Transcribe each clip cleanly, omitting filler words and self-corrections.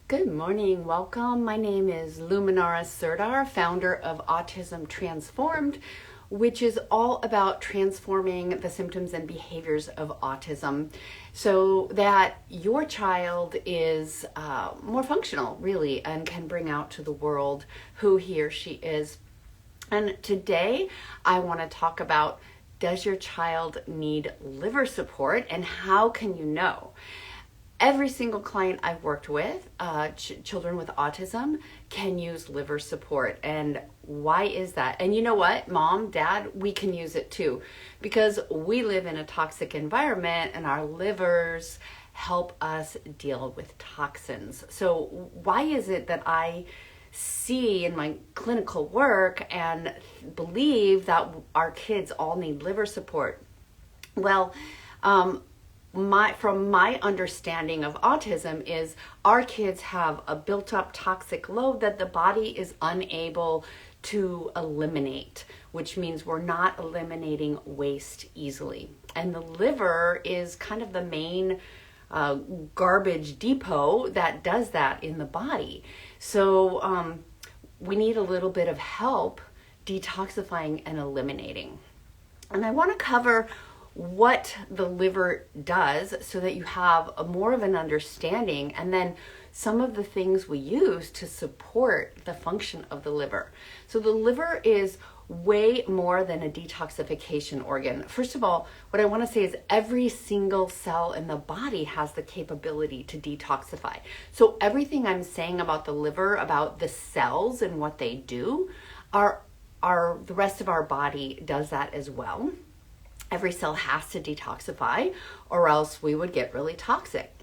Good morning, welcome. My name is Luminara Serdar, founder of Autism Transformed, which is all about transforming the symptoms and behaviors of autism so that your child is more functional, really, and can bring out to the world who he or she is. And today I want to talk about, does your child need liver support and how can you know? Every single client I've worked with, children with autism, can use liver support. And why is that? And you know what, mom, dad, we can use it too, because we live in a toxic environment and our livers help us deal with toxins. So why is it that I see in my clinical work and believe that our kids all need liver support? Well, from my understanding of autism is our kids have a built up toxic load that the body is unable to eliminate, which means we're not eliminating waste easily. And the liver is kind of the main garbage depot that does that in the body. So we need a little bit of help detoxifying and eliminating. And I want to cover what the liver does so that you have more of an understanding, and then some of the things we use to support the function of the liver. So the liver is way more than a detoxification organ. First of all, what I want to say is every single cell in the body has the capability to detoxify. So everything I'm saying about the liver, about the cells and what they do, are the rest of our body does that as well. Every cell has to detoxify or else we would get really toxic.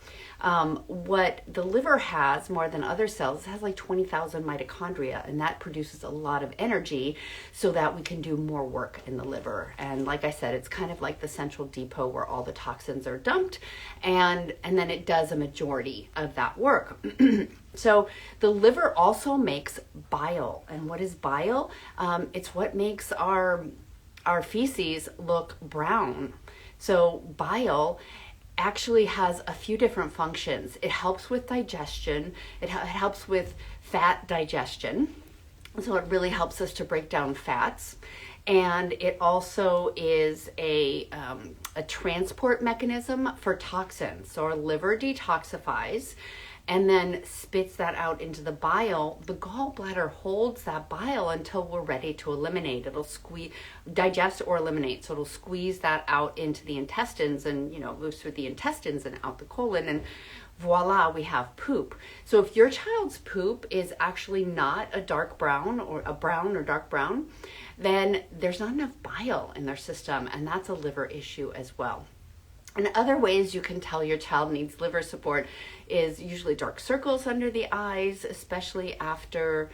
What the liver has more than other cells, it has like 20,000 mitochondria, and that produces a lot of energy so that we can do more work in the liver. And like I said, it's kind of like the central depot where all the toxins are dumped, and then it does a majority of that work. So the liver also makes bile. And what is bile? It's what makes our feces look brown. So bile actually has a few different functions. It helps with digestion. It helps with fat digestion. So it really helps us to break down fats. And it also is a transport mechanism for toxins. So our liver detoxifies and then spits that out into the bile. The gallbladder holds that bile until we're ready to eliminate. It'll digest or eliminate. So it'll squeeze that out into the intestines and, goes through the intestines and out the colon, and voila, we have poop. So if your child's poop is actually not a dark brown or a brown or dark brown, then there's not enough bile in their system, and that's a liver issue as well. And other ways you can tell your child needs liver support is usually dark circles under the eyes, especially after,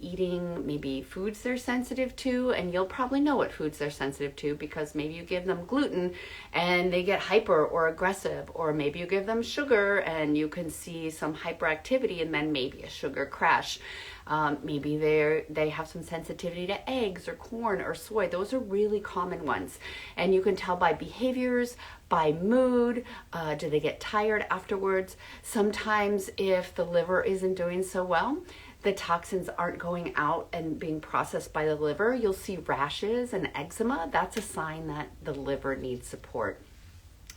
eating maybe foods they're sensitive to. And you'll probably know what foods they're sensitive to because maybe you give them gluten and they get hyper or aggressive, or maybe you give them sugar and you can see some hyperactivity and then maybe a sugar crash. Maybe they have some sensitivity to eggs or corn or soy. Those are really common ones. And you can tell by behaviors, by mood. Do they get tired afterwards? Sometimes if the liver isn't doing so well, the toxins aren't going out and being processed by the liver, you'll see rashes and eczema. That's a sign that the liver needs support.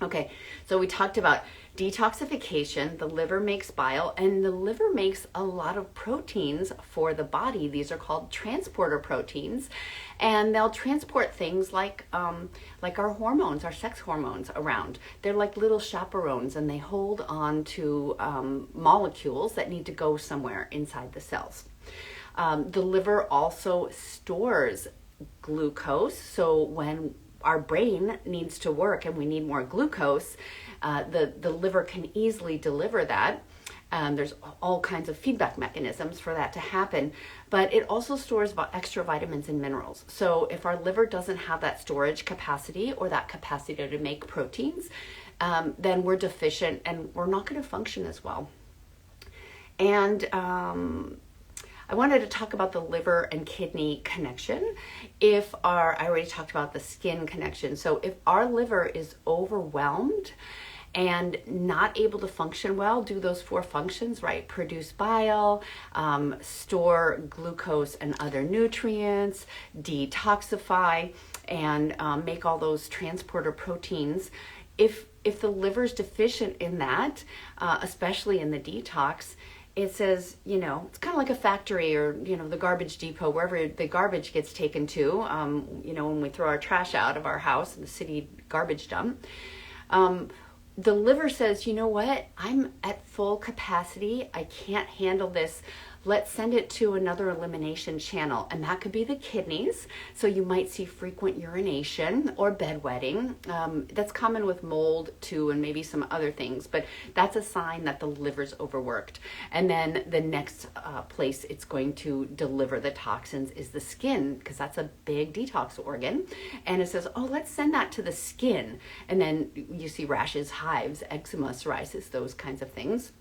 Okay, so we talked about detoxification. The liver makes bile, and the liver makes a lot of proteins for the body. These are called transporter proteins, and they'll transport things like our hormones, our sex hormones around. They're like little chaperones, and they hold on to molecules that need to go somewhere inside the cells. The liver also stores glucose, so when our brain needs to work and we need more glucose, the liver can easily deliver that. There's all kinds of feedback mechanisms for that to happen, but it also stores extra vitamins and minerals. So if our liver doesn't have that storage capacity or that capacity to make proteins, then we're deficient and we're not going to function as well. And I wanted to talk about the liver and kidney connection. I already talked about the skin connection. So if our liver is overwhelmed and not able to function well, do those 4 functions, right? Produce bile, store glucose and other nutrients, detoxify, and make all those transporter proteins. If the liver's deficient in that, especially in the detox, it says, it's kind of like a factory or, the garbage depot, wherever the garbage gets taken to, when we throw our trash out of our house in the city garbage dump. The liver says, you know what, I'm at full capacity. I can't handle this. Let's send it to another elimination channel. And that could be the kidneys. So you might see frequent urination or bedwetting. That's common with mold too, and maybe some other things, but that's a sign that the liver's overworked. And then the next place it's going to deliver the toxins is the skin, because that's a big detox organ. And it says, oh, let's send that to the skin. And then you see rashes, hives, eczema, psoriasis, those kinds of things.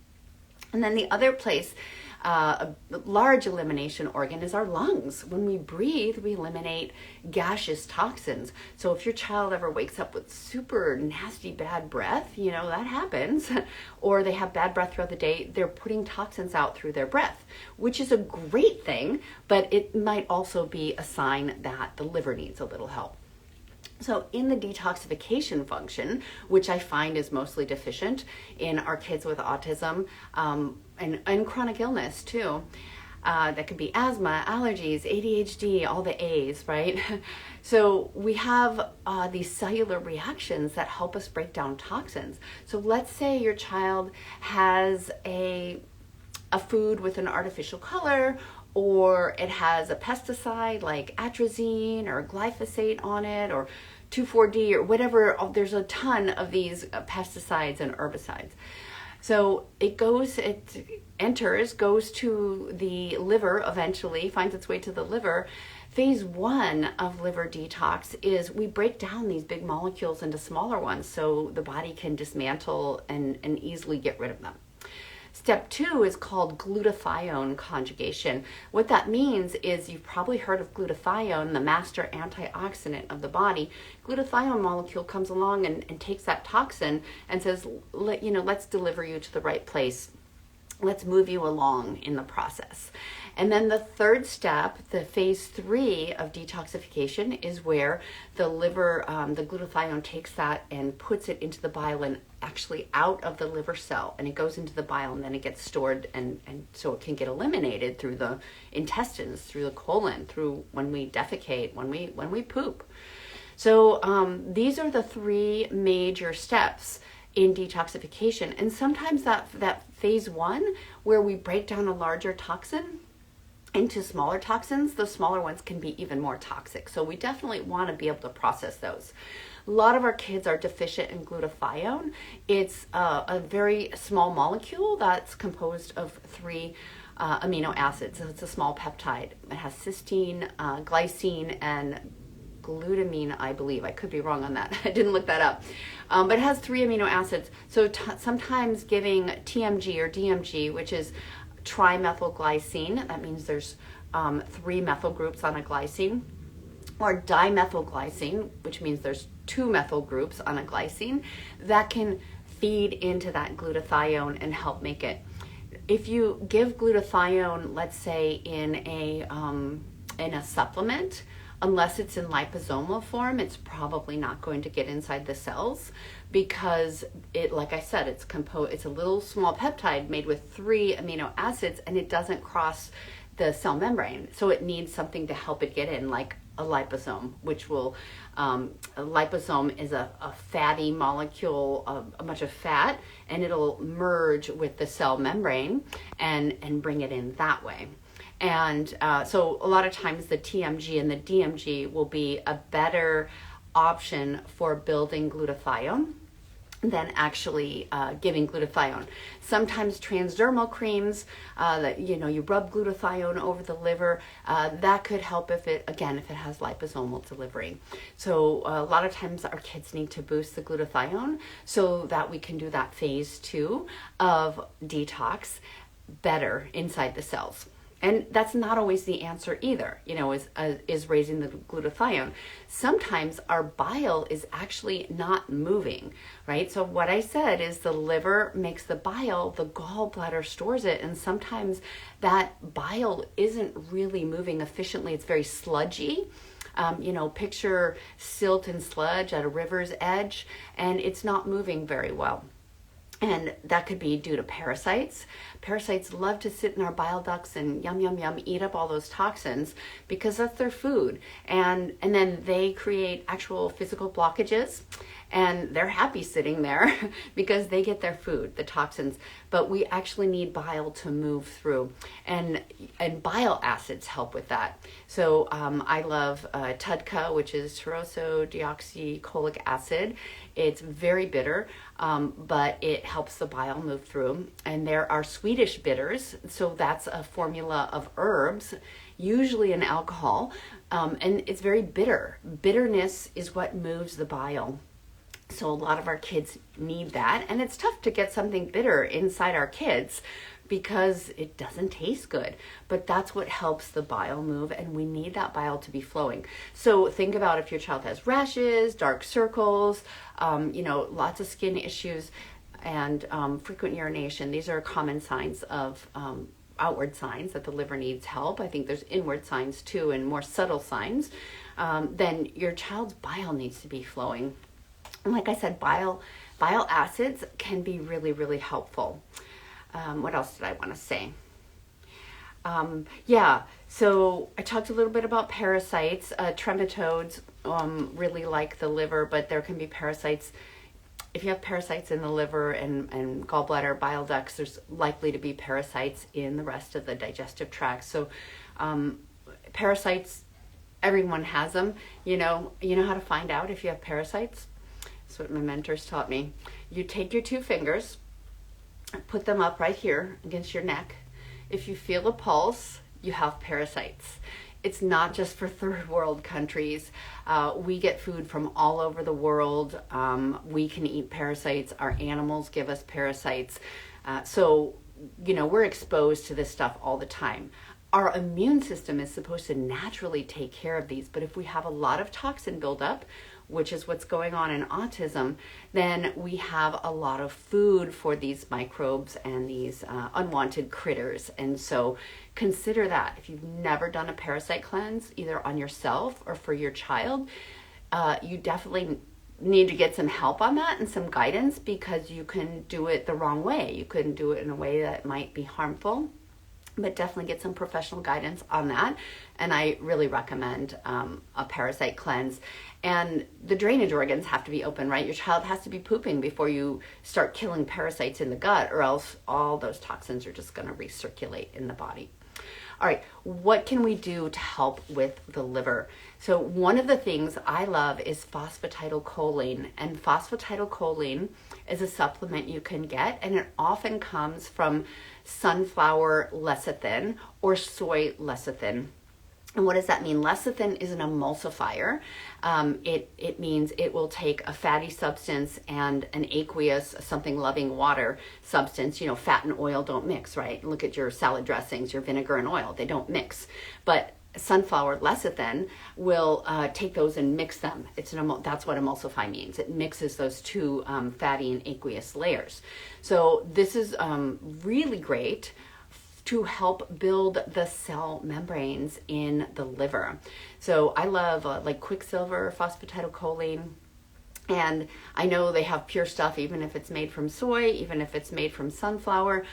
And then the other place, a large elimination organ, is our lungs. When we breathe, we eliminate gaseous toxins. So if your child ever wakes up with super nasty bad breath, that happens, or they have bad breath throughout the day, they're putting toxins out through their breath, which is a great thing, but it might also be a sign that the liver needs a little help. So in the detoxification function, which I find is mostly deficient in our kids with autism and chronic illness too, that could be asthma, allergies, ADHD, all the A's, right? So we have these cellular reactions that help us break down toxins. So let's say your child has a food with an artificial color, or it has a pesticide like atrazine or glyphosate on it, or 2,4-D or whatever. There's a ton of these pesticides and herbicides. So it enters, goes to the liver eventually, finds its way to the liver. Phase 1 of liver detox is we break down these big molecules into smaller ones so the body can dismantle and easily get rid of them. Step 2 is called glutathione conjugation. What that means is, you've probably heard of glutathione, the master antioxidant of the body. Glutathione molecule comes along and takes that toxin and says, let's deliver you to the right place. Let's move you along in the process. And then the third step, the phase 3 of detoxification, is where the liver, the glutathione takes that and puts it into the bile and actually out of the liver cell, and it goes into the bile, and then it gets stored, and so it can get eliminated through the intestines, through the colon, through when we defecate, when we poop. So these are the 3 major steps in detoxification. And sometimes that phase 1, where we break down a larger toxin into smaller toxins, the smaller ones can be even more toxic. So we definitely want to be able to process those. A lot of our kids are deficient in glutathione. It's a very small molecule that's composed of 3 amino acids. So it's a small peptide. It has cysteine, glycine, and glutamine, I believe. I could be wrong on that. I didn't look that up. But it has 3 amino acids. So sometimes giving TMG or DMG, which is trimethylglycine, that means there's 3 methyl groups on a glycine, or dimethylglycine, which means there's 2 methyl groups on a glycine, that can feed into that glutathione and help make it. If you give glutathione, let's say in a supplement, unless it's in liposomal form, it's probably not going to get inside the cells, because it, like I said, it's a little small peptide made with 3 amino acids, and it doesn't cross the cell membrane. So it needs something to help it get in, like a liposome, which will, a liposome is a fatty molecule, a bunch of fat, and it'll merge with the cell membrane and bring it in that way. And so a lot of times the TMG and the DMG will be a better option for building glutathione than actually giving glutathione. Sometimes transdermal creams that you rub glutathione over the liver, that could help if it has liposomal delivery. So a lot of times our kids need to boost the glutathione so that we can do that phase 2 of detox better inside the cells. And that's not always the answer either, is raising the glutathione. Sometimes our bile is actually not moving, right? So what I said is the liver makes the bile, the gallbladder stores it, and sometimes that bile isn't really moving efficiently. It's very sludgy. Picture silt and sludge at a river's edge, and it's not moving very well. And that could be due to parasites. Parasites love to sit in our bile ducts and yum, yum, yum, eat up all those toxins because that's their food. And then they create actual physical blockages, and they're happy sitting there because they get their food, the toxins. But we actually need bile to move through, and bile acids help with that. So I love TUDCA, which is tyrosine-deoxycholic acid. It's very bitter, but it helps the bile move through. And there are Swedish bitters, so that's a formula of herbs, usually an alcohol, and it's very bitter. Bitterness is what moves the bile. So a lot of our kids need that, and it's tough to get something bitter inside our kids because it doesn't taste good, but that's what helps the bile move, and we need that bile to be flowing. So think about if your child has rashes, dark circles, lots of skin issues, and frequent urination. These are common signs of outward signs that the liver needs help. I think there's inward signs too, and more subtle signs. Then your child's bile needs to be flowing. And like I said, bile acids can be really, really helpful. What else did I want to say? So I talked a little bit about parasites. Trematodes really like the liver, but there can be parasites. If you have parasites in the liver and gallbladder, bile ducts, there's likely to be parasites in the rest of the digestive tract. So parasites, everyone has them. You know how to find out if you have parasites? That's what my mentors taught me. You take your 2 fingers, put them up right here against your neck. If you feel a pulse, you have parasites. It's not just for third world countries. We get food from all over the world. We can eat parasites. Our animals give us parasites. So we're exposed to this stuff all the time. Our immune system is supposed to naturally take care of these, but if we have a lot of toxin buildup, which is what's going on in autism, then we have a lot of food for these microbes and these unwanted critters. And so consider that. If you've never done a parasite cleanse, either on yourself or for your child, you definitely need to get some help on that and some guidance, because you can do it the wrong way. You couldn't do it in a way that might be harmful. But definitely get some professional guidance on that. And I really recommend a parasite cleanse. And the drainage organs have to be open, right? Your child has to be pooping before you start killing parasites in the gut, or else all those toxins are just going to recirculate in the body. All right, what can we do to help with the liver? So one of the things I love is phosphatidylcholine. And phosphatidylcholine is a supplement you can get, and it often comes from sunflower lecithin or soy lecithin. And what does that mean? Lecithin is an emulsifier. It means it will take a fatty substance and an aqueous, something loving water substance. Fat and oil don't mix, right? Look at your salad dressings, your vinegar and oil. They don't mix. But sunflower lecithin will take those and mix them. That's what emulsify means. It mixes those 2 fatty and aqueous layers. So this is really great to help build the cell membranes in the liver. So I love like quicksilver, phosphatidylcholine, and I know they have pure stuff, even if it's made from soy, even if it's made from sunflower.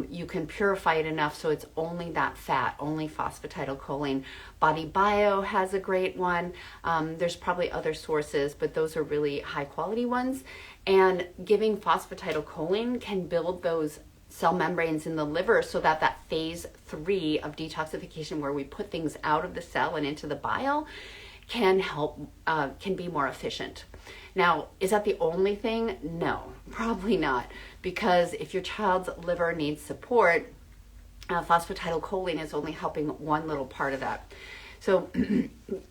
You can purify it enough so it's only that fat, only phosphatidylcholine. Body Bio has a great one. There's probably other sources, but those are really high quality ones. And giving phosphatidylcholine can build those cell membranes in the liver so that phase 3 of detoxification, where we put things out of the cell and into the bile, can be more efficient. Now, is that the only thing? No, probably not, because if your child's liver needs support, phosphatidylcholine is only helping one little part of that. So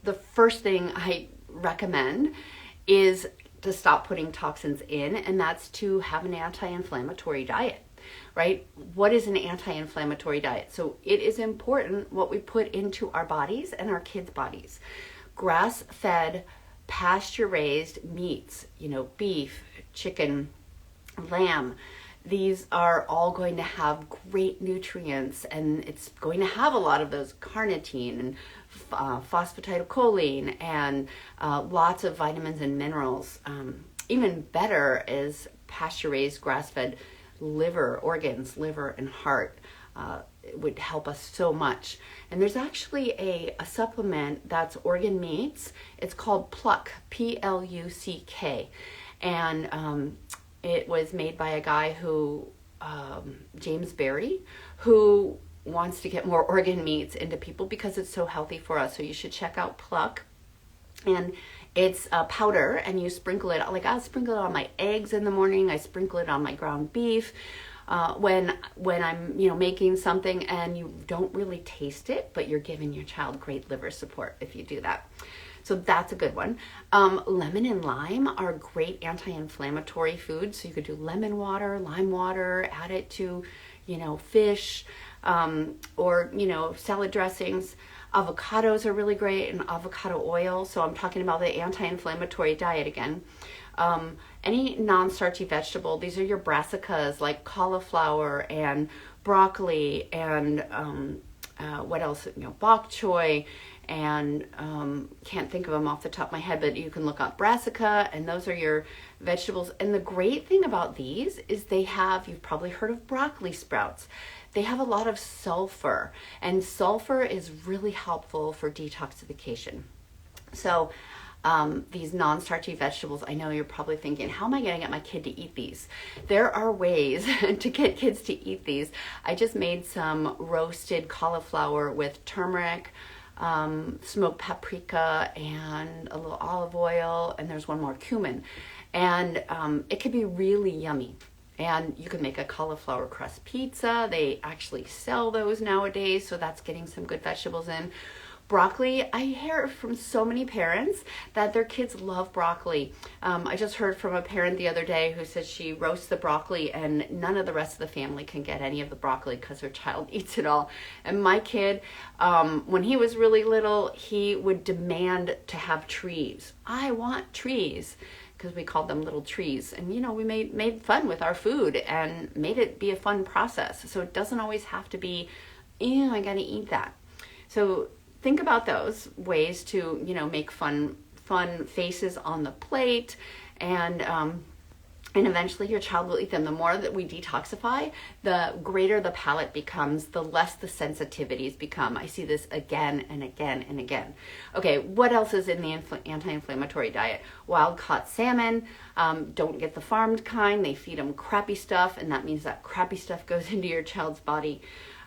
the first thing I recommend is to stop putting toxins in, and that's to have an anti-inflammatory diet. right? What is an anti-inflammatory diet? So it is important what we put into our bodies and our kids' bodies. Grass-fed, pasture-raised meats, beef, chicken, lamb, these are all going to have great nutrients, and it's going to have a lot of those carnitine and phosphatidylcholine and lots of vitamins and minerals. Even better is pasture-raised, grass-fed liver and heart. It would help us so much. And there's actually a supplement that's organ meats. It's called Pluck, P-L-U-C-K. And it was made by a guy who, James Berry, who wants to get more organ meats into people because it's so healthy for us. So you should check out Pluck. And it's a powder, and you sprinkle it, like I'll sprinkle it on my eggs in the morning. I sprinkle it on my ground beef. When I'm, making something and you don't really taste it, but you're giving your child great liver support if you do that. So that's a good one. Lemon and lime are great anti-inflammatory foods. So you could do lemon water, lime water, add it to, fish, or, salad dressings. Avocados are really great, and avocado oil. So I'm talking about the anti-inflammatory diet again. Any non-starchy vegetable, these are your brassicas like cauliflower and broccoli and what else? Bok choy, and can't think of them off the top of my head, but you can look up brassica, and those are your vegetables. And the great thing about these is you've probably heard of broccoli sprouts. They have a lot of sulfur, and sulfur is really helpful for detoxification. So these non-starchy vegetables, I know you're probably thinking, how am I going to get my kid to eat these? There are ways to get kids to eat these. I just made some roasted cauliflower with turmeric, smoked paprika, and a little olive oil, and there's one more, cumin. And it could be really yummy. And you can make a cauliflower crust pizza. They actually sell those nowadays, so that's getting some good vegetables in. Broccoli, I hear from so many parents that their kids love broccoli. I just heard from a parent the other day who said she roasts the broccoli and none of the rest of the family can get any of the broccoli because her child eats it all. And my kid, when he was really little, he would demand to have trees. I want trees, because we called them little trees. And, we made fun with our food and made it be a fun process. So it doesn't always have to be, I got to eat that. So think about those ways to, make fun faces on the plate, and eventually your child will eat them. The more that we detoxify, the greater the palate becomes, the less the sensitivities become. I see this again and again and again. Okay, what else is in the anti-inflammatory diet? Wild-caught salmon. Don't get the farmed kind. They feed them crappy stuff, and that means that crappy stuff goes into your child's body.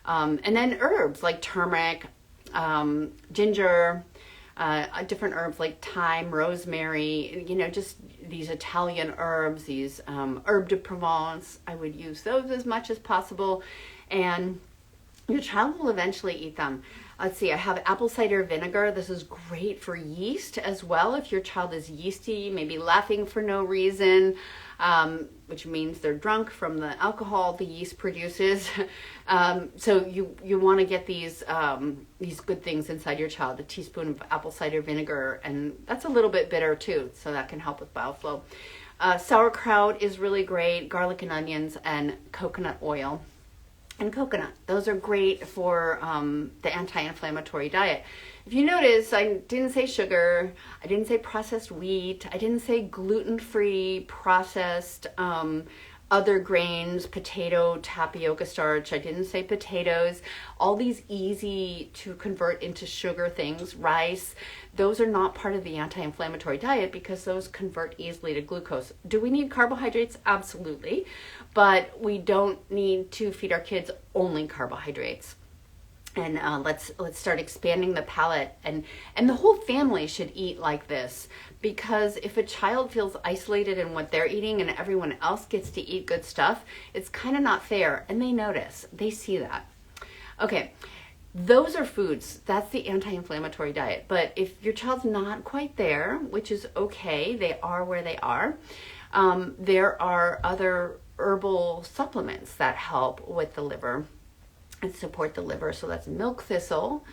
And then herbs like turmeric, ginger, different herbs like thyme, rosemary, just these Italian herbs, these herb de Provence. I would use those as much as possible, and your child will eventually eat them. Let's see, I have apple cider vinegar. This is great for yeast as well. If your child is yeasty, maybe laughing for no reason, which means they're drunk from the alcohol the yeast produces. So you want to get these good things inside your child. A teaspoon of apple cider vinegar, and that's a little bit bitter too, so that can help with bile flow. Sauerkraut is really great. Garlic and onions and coconut oil. And coconut. Those are great for the anti-inflammatory diet. If you notice, I didn't say sugar, I didn't say processed wheat, I didn't say gluten-free, processed other grains, potato, tapioca starch, I didn't say potatoes. All these easy to convert into sugar things, rice, those are not part of the anti-inflammatory diet because those convert easily to glucose. Do we need carbohydrates? Absolutely. But we don't need to feed our kids only carbohydrates. And let's start expanding the palate, and the whole family should eat like this, because if a child feels isolated in what they're eating and everyone else gets to eat good stuff, it's kind of not fair, and they notice, they see that. Okay, those are foods. That's the anti-inflammatory diet. But if your child's not quite there, which is okay, they are where they are, there are other herbal supplements that help with the liver and support the liver. So that's milk thistle,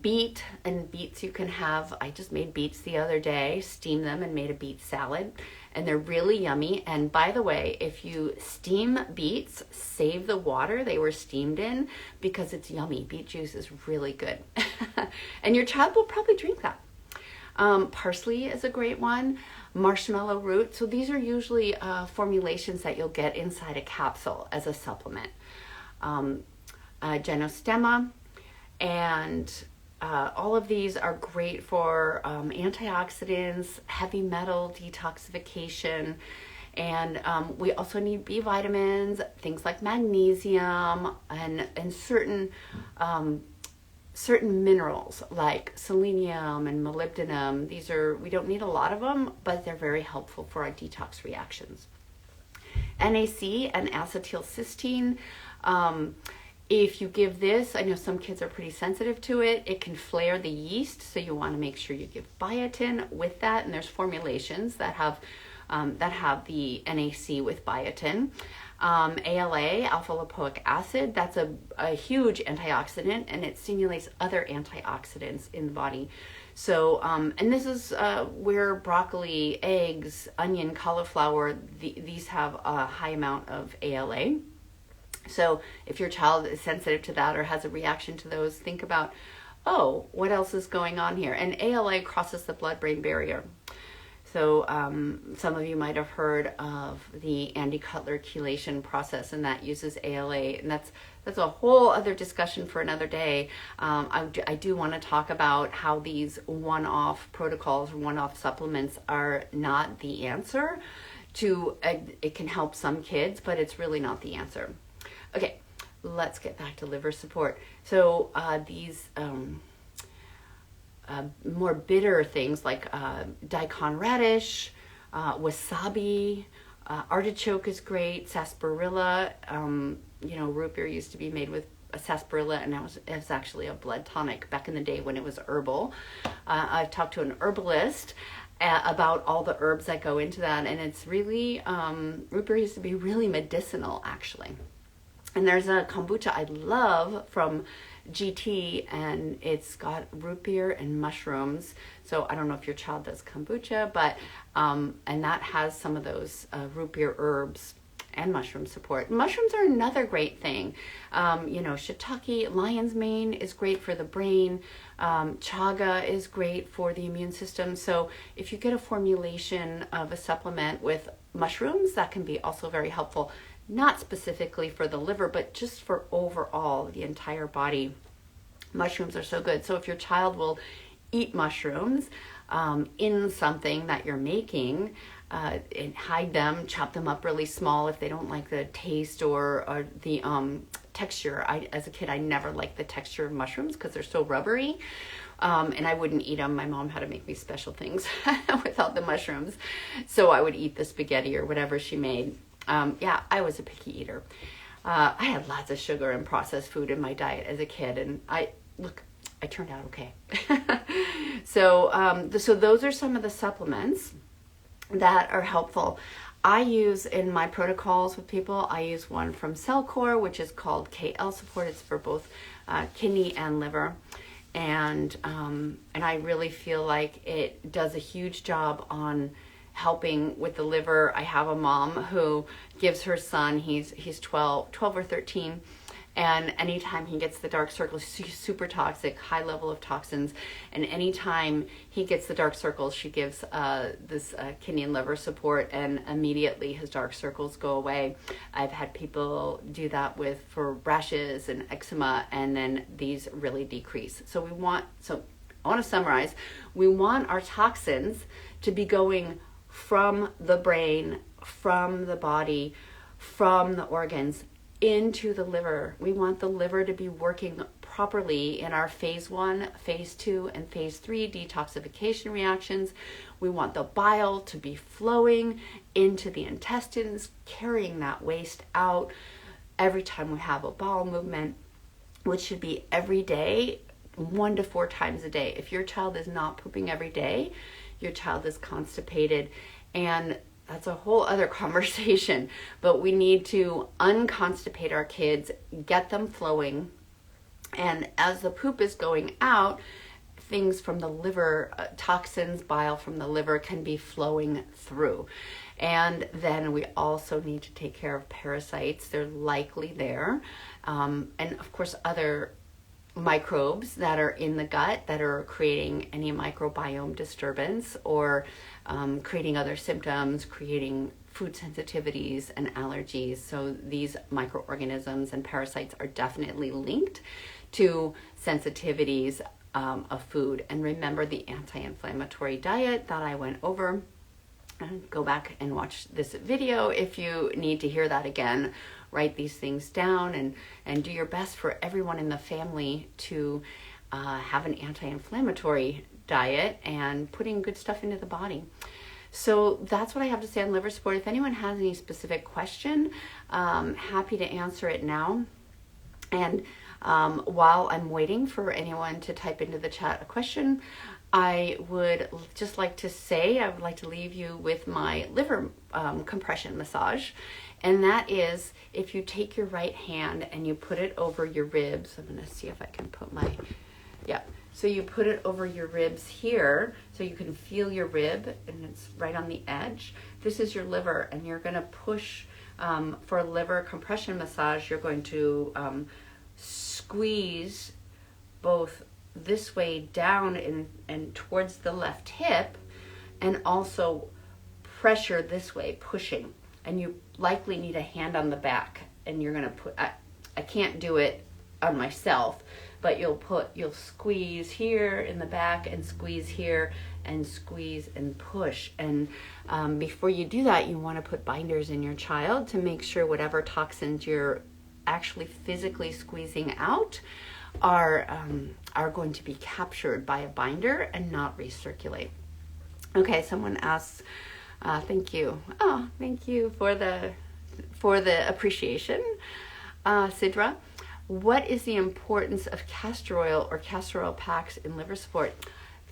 beet, and beets you can have. I just made beets the other day, steamed them and made a beet salad, and they're really yummy. And by the way, if you steam beets, save the water they were steamed in, because it's yummy. Beet juice is really good. And your child will probably drink that. Parsley is a great one. Marshmallow root. So these are usually formulations that you'll get inside a capsule as a supplement. Genostema, and all of these are great for antioxidants, heavy metal detoxification, and we also need B vitamins, things like magnesium, and certain minerals like selenium and molybdenum. We don't need a lot of them, but they're very helpful for our detox reactions. NAC and acetylcysteine. If you give this, I know some kids are pretty sensitive to it. It can flare the yeast, so you want to make sure you give biotin with that. And there's formulations that have the NAC with biotin. ALA, alpha lipoic acid, that's a huge antioxidant, and it stimulates other antioxidants in the body. So, and this is where broccoli, eggs, onion, cauliflower, these have a high amount of ALA. So if your child is sensitive to that or has a reaction to those, think about, oh, what else is going on here? And ALA crosses the blood-brain barrier. So some of you might have heard of the Andy Cutler chelation process, and that uses ALA, and that's a whole other discussion for another day. I do want to talk about how these one-off protocols or one-off supplements are not the answer to, it can help some kids, but it's really not the answer. Okay, let's get back to liver support. So these more bitter things like daikon radish, wasabi, artichoke is great, sarsaparilla. Root beer used to be made with sarsaparilla, and it was actually a blood tonic back in the day when it was herbal. I've talked to an herbalist about all the herbs that go into that, and it's really, root beer used to be really medicinal, actually. And there's a kombucha I love from GT, and it's got root beer and mushrooms. So I don't know if your child does kombucha, but and that has some of those root beer herbs and mushroom support. Mushrooms are another great thing. Shiitake, lion's mane is great for the brain. Chaga is great for the immune system. So if you get a formulation of a supplement with mushrooms, that can be also very helpful. Not specifically for the liver, but just for overall the entire body. Mushrooms are so good. So if your child will eat mushrooms in something that you're making, and hide them, chop them up really small if they don't like the taste or the texture. As a kid, I never liked the texture of mushrooms because they're so rubbery. And I wouldn't eat them. My mom had to make me special things without the mushrooms. So I would eat the spaghetti or whatever she made. I was a picky eater. I had lots of sugar and processed food in my diet as a kid, and I turned out okay. So those are some of the supplements that are helpful. I use in my protocols with people, I use one from Cellcore, which is called KL Support. It's for both kidney and liver. And I really feel like it does a huge job on helping with the liver. I have a mom who gives her son, he's 12 or 13, and anytime he gets the dark circles, he's super toxic, high level of toxins, and anytime he gets the dark circles, she gives this kidney and liver support, and immediately his dark circles go away. I've had people do that for rashes and eczema, and then these really decrease. So I want to summarize, we want our toxins to be going from the brain, from the body, from the organs into the liver. We want the liver to be working properly in our phase 1, phase 2, and phase 3 detoxification reactions. We want the bile to be flowing into the intestines, carrying that waste out every time we have a bowel movement, which should be every day, 1 to 4 times a day. If your child is not pooping every day, your child is constipated. And that's a whole other conversation, but we need to unconstipate our kids, get them flowing. And as the poop is going out, things from the liver, toxins, bile from the liver can be flowing through. And then we also need to take care of parasites. They're likely there. And of course, other microbes that are in the gut that are creating any microbiome disturbance or creating other symptoms, creating food sensitivities and allergies. So these microorganisms and parasites are definitely linked to sensitivities of food. And remember the anti-inflammatory diet that I went over. Go back and watch this video if you need to hear that again. Write these things down and do your best for everyone in the family to have an anti-inflammatory diet and putting good stuff into the body. So that's what I have to say on liver support. If anyone has any specific question, happy to answer it now. And while I'm waiting for anyone to type into the chat a question, I would just like to say, I would like to leave you with my liver compression massage. And that is, if you take your right hand and you put it over your ribs, I'm going to see if I can put my, so you put it over your ribs here, so you can feel your rib, and it's right on the edge. This is your liver, and you're going to push, for a liver compression massage, you're going to squeeze both this way down and towards the left hip, and also pressure this way, pushing. And you likely need a hand on the back, and you're going to put, I can't do it on myself, but you'll squeeze here in the back and squeeze here and squeeze and push. And before you do that, you want to put binders in your child to make sure whatever toxins you're actually physically squeezing out are going to be captured by a binder and not recirculate. Okay, someone asks, thank you. Oh, thank you for the appreciation, Sidra. What is the importance of castor oil or castor oil packs in liver support?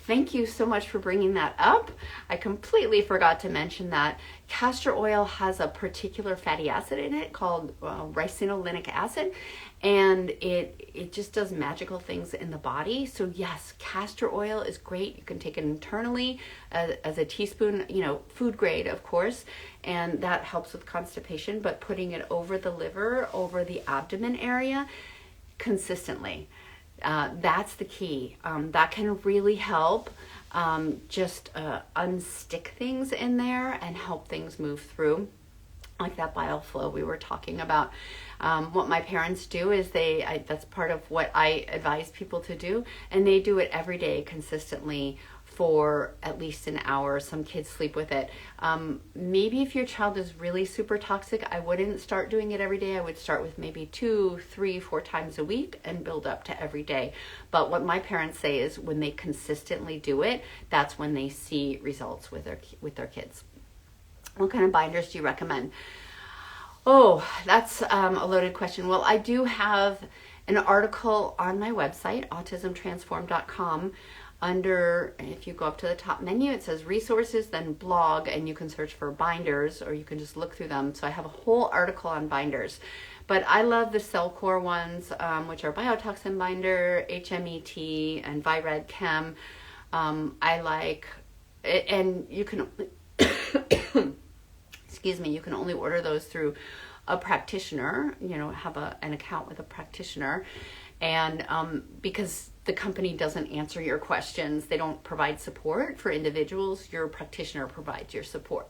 Thank you so much for bringing that up. I completely forgot to mention that castor oil has a particular fatty acid in it called ricinoleic acid, and it just does magical things in the body. So yes, castor oil is great. You can take it internally as a teaspoon, food grade, of course, and that helps with constipation, but putting it over the liver, over the abdomen area consistently. That's the key. That can really help just unstick things in there and help things move through, like that bile flow we were talking about. What my parents do is that's part of what I advise people to do, and they do it every day consistently for at least an hour. Some kids sleep with it. Maybe if your child is really super toxic, I wouldn't start doing it every day. I would start with maybe 2, 3, 4 times a week and build up to every day. But what my parents say is when they consistently do it, that's when they see results with their kids. What kind of binders do you recommend? Oh, that's a loaded question. Well, I do have an article on my website, autismtransformed.com. If you go up to the top menu, it says resources, then blog, and you can search for binders, or you can just look through them. So I have a whole article on binders. But I love the Cellcore ones, which are biotoxin binder, HMET, and Vired Chem. I like, and you can, excuse me, you can only order those through a practitioner, have an account with a practitioner. And because the company doesn't answer your questions, they don't provide support for individuals, your practitioner provides your support.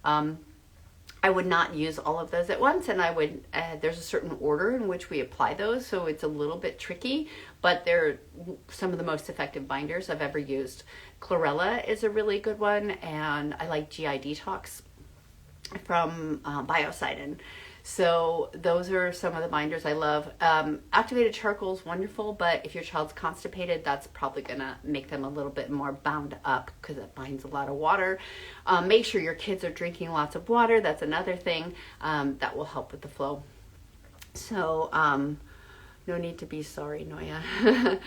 I would not use all of those at once, and I would, there's a certain order in which we apply those, so it's a little bit tricky, but they're some of the most effective binders I've ever used. Chlorella is a really good one, and I like GI Detox from Biocidin. So those are some of the binders I love. Activated charcoal is wonderful, but if your child's constipated, that's probably gonna make them a little bit more bound up because it binds a lot of water. Make sure your kids are drinking lots of water. That's another thing that will help with the flow. So no need to be sorry, Noya.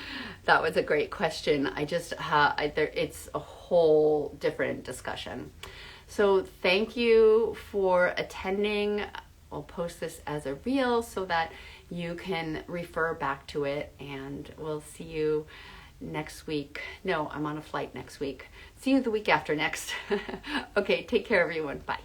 That was a great question. It's a whole different discussion. So thank you for attending. I'll post this as a reel so that you can refer back to it, and we'll see you next week. No, I'm on a flight next week. See you the week after next. Okay, take care, everyone. Bye.